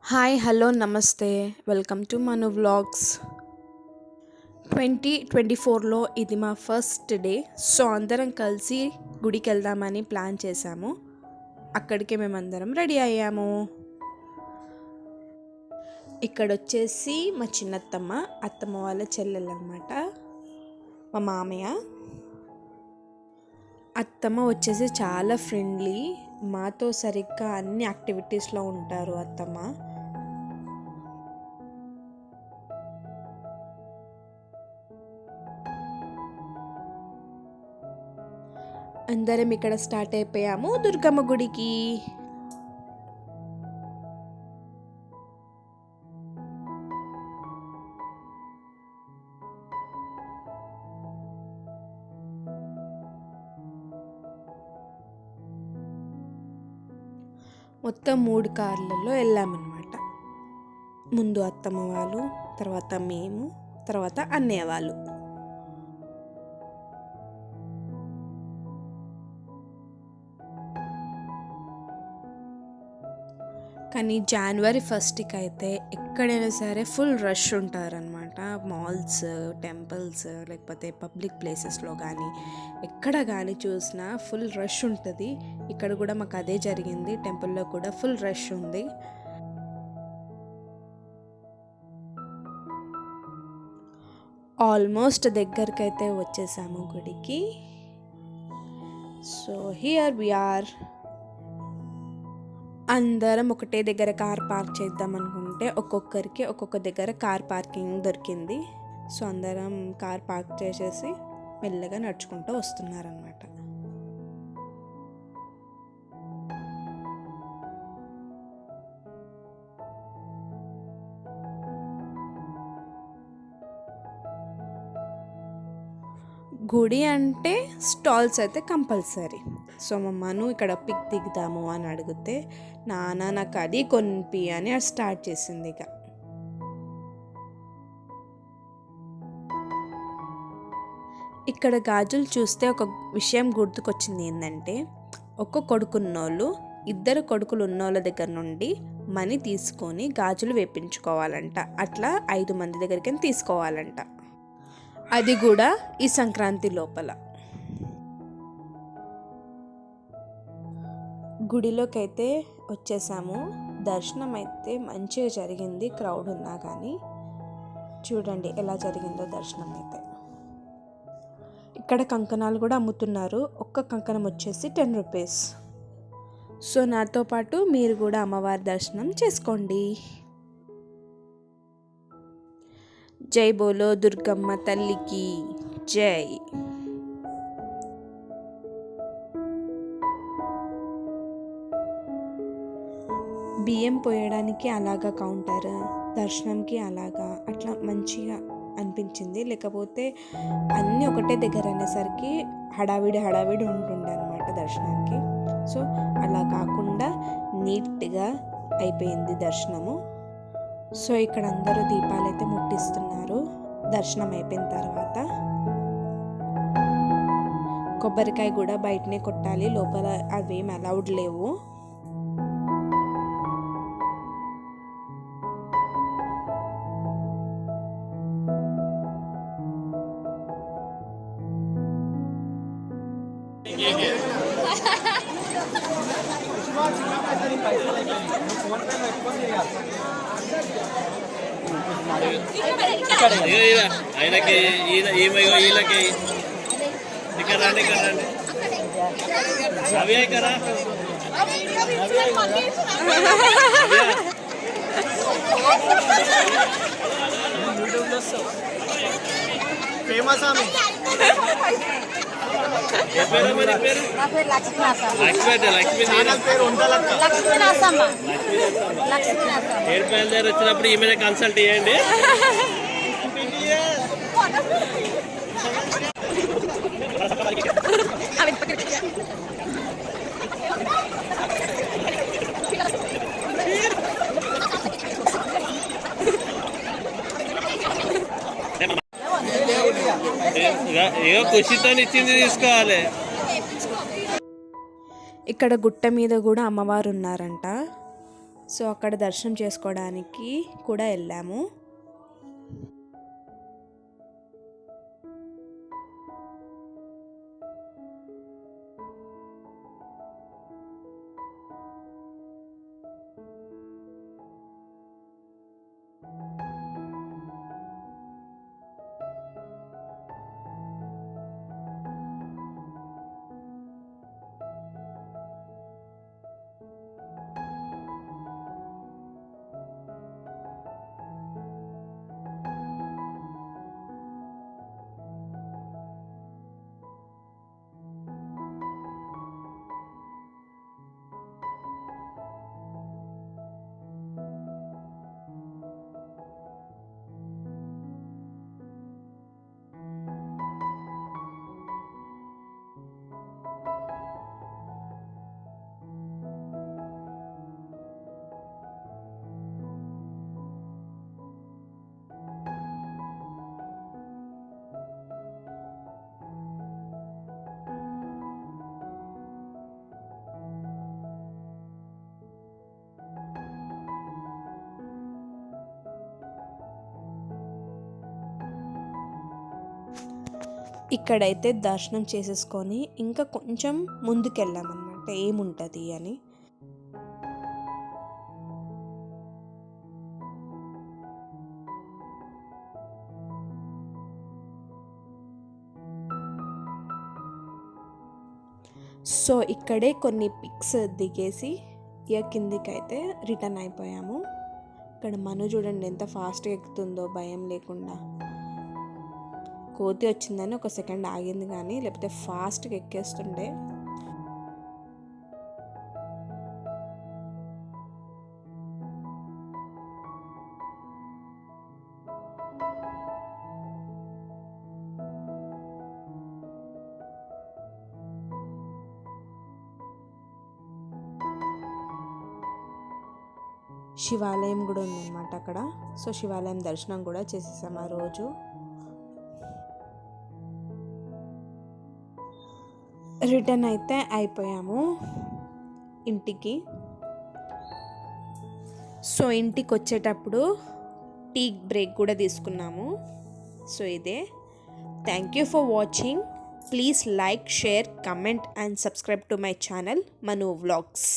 Hi hello నమస్తే welcome to Manu vlogs 2024లో ఇది మా ఫస్ట్ డే. సో అందరం కలిసి గుడికి వెళ్దామని ప్లాన్ చేశాము. అక్కడికి మేమందరం రెడీ అయ్యాము. ఇక్కడ వచ్చేసి మా చిన్నత్తమ్మ, అత్తమ్మ వాళ్ళ చెల్లెలు అనమాట, మా మామయ్య. అత్తమ్మ వచ్చేసి చాలా ఫ్రెండ్లీ, మాతో సరిగ్గా అన్ని యాక్టివిటీస్లో ఉంటారు అత్తమ్మ. అందరం ఇక్కడ స్టార్ట్ అయిపోయాము దుర్గమ్మ గుడికి. మొత్తం 3 కార్లలో వెళ్ళామన్నమాట. ముందు అత్తమ్మ వాళ్ళు, తర్వాత మేము, తర్వాత అన్నయ్య వాళ్ళు. కానీ జనవరి 1కి అయితే ఎక్కడైనా సరే ఫుల్ రష్ ఉంటారనమాట. మాల్స్, టెంపుల్స్, లేకపోతే పబ్లిక్ ప్లేసెస్లో కానీ ఎక్కడ కానీ చూసినా ఫుల్ రష్ ఉంటుంది. ఇక్కడ కూడా మాకు అదే జరిగింది. టెంపుల్లో కూడా ఫుల్ రష్ ఉంది. ఆల్మోస్ట్ దగ్గరికి అయితే వచ్చేసాము గుడికి. So here we are. అందరం ఒకటే దగ్గర కార్ పార్క్ చేద్దాం అనుకుంటే ఒక్కొక్కరికి ఒక్కొక్క దగ్గర కార్ పార్కింగ్ దొరికింది. సో అందరం కార్ పార్క్ చేసేసి మెల్లగా నడుచుకుంటూ వస్తున్నారనమాట. గుడి అంటే స్టాల్స్ అయితే కంపల్సరీ. సో మమ్మను ఇక్కడ పిక్ దిగుదాము అని అడిగితే నాన్న నాకు అది కొనిపి అని స్టార్ట్ చేసింది. ఇక ఇక్కడ గాజులు చూస్తే ఒక విషయం గుర్తుకొచ్చింది. ఏంటంటే ఒక్క కొడుకున్నోళ్ళు 2 కొడుకులు ఉన్నోళ్ళ దగ్గర నుండి మనీ తీసుకొని గాజులు వేపించుకోవాలంట. అట్లా 5 మంది దగ్గరికి తీసుకోవాలంట. అది కూడా ఈ సంక్రాంతి లోపల. గుడిలోకి అయితే వచ్చేసాము. దర్శనం అయితే మంచిగా జరిగింది, క్రౌడ్ ఉన్నా కానీ. చూడండి ఎలా జరిగిందో దర్శనం అయితే. ఇక్కడ కంకణాలు కూడా అమ్ముతున్నారు. ఒక్క కంకణం వచ్చేసి 10 రూపీస్. సో నాతో పాటు మీరు కూడా అమ్మవారి దర్శనం చేసుకోండి. జై బోలో దుర్గమ్మ తల్లికి జై. బియ్యం పోయడానికి అలాగా కౌంటర్, దర్శనంకి అలాగా, అట్లా మంచిగా అనిపించింది. లేకపోతే అన్నీ ఒకటే దగ్గర అనేసరికి హడావిడి ఉంటుండే అనమాట దర్శనానికి. సో అలా కాకుండా నీట్గా అయిపోయింది దర్శనము. సో ఇక్కడ అందరూ దీపాలు అయితే ముట్టిస్తున్నారు దర్శనం అయిపోయిన తర్వాత. కొబ్బరికాయ కూడా బయటనే కొట్టాలి, లోపల అవేం అలౌడ్ లేవు. ఆయనకి వీళ్ళకి ఇక్కడ రండి అవి కదా ఫేమస్ ఆమె. ఏడుపాయల దగ్గర వచ్చినప్పుడు ఈమె కన్సల్ట్ చేయండి. ఏదో ఖుషితో ఇచ్చింది తీసుకోవాలి. ఇక్కడ గుట్ట మీద కూడా అమ్మవారు ఉన్నారంట. సో అక్కడ దర్శనం చేసుకోవడానికి కూడా వెళ్ళాము. ఇక్కడైతే దర్శనం చేసేసుకొని ఇంకా కొంచెం ముందుకెళ్ళామన్నమాట ఏముంటుంది అని. సో ఇక్కడే కొన్ని పిక్స్ దిగేసి ఇక కిందికైతే రిటర్న్ అయిపోయాము. ఇక్కడ మను చూడండి ఎంత ఫాస్ట్గా ఎక్కుతుందో భయం లేకుండా. కోతి వచ్చిందని ఒక సెకండ్ ఆగింది, కానీ లేకపోతే ఫాస్ట్గా ఎక్కేస్తుండే. శివాలయం కూడా ఉందన్నమాట అక్కడ. సో శివాలయం దర్శనం కూడా చేసేసాం ఆ రోజు. రిటర్న్ అయితే అయిపోయాము ఇంటికి. సో ఇంటికి వచ్చేటప్పుడు టీ బ్రేక్ కూడా తీసుకున్నాము. సో ఇదే. Thank you for watching. Please like, share, comment and subscribe to my channel Manu vlogs.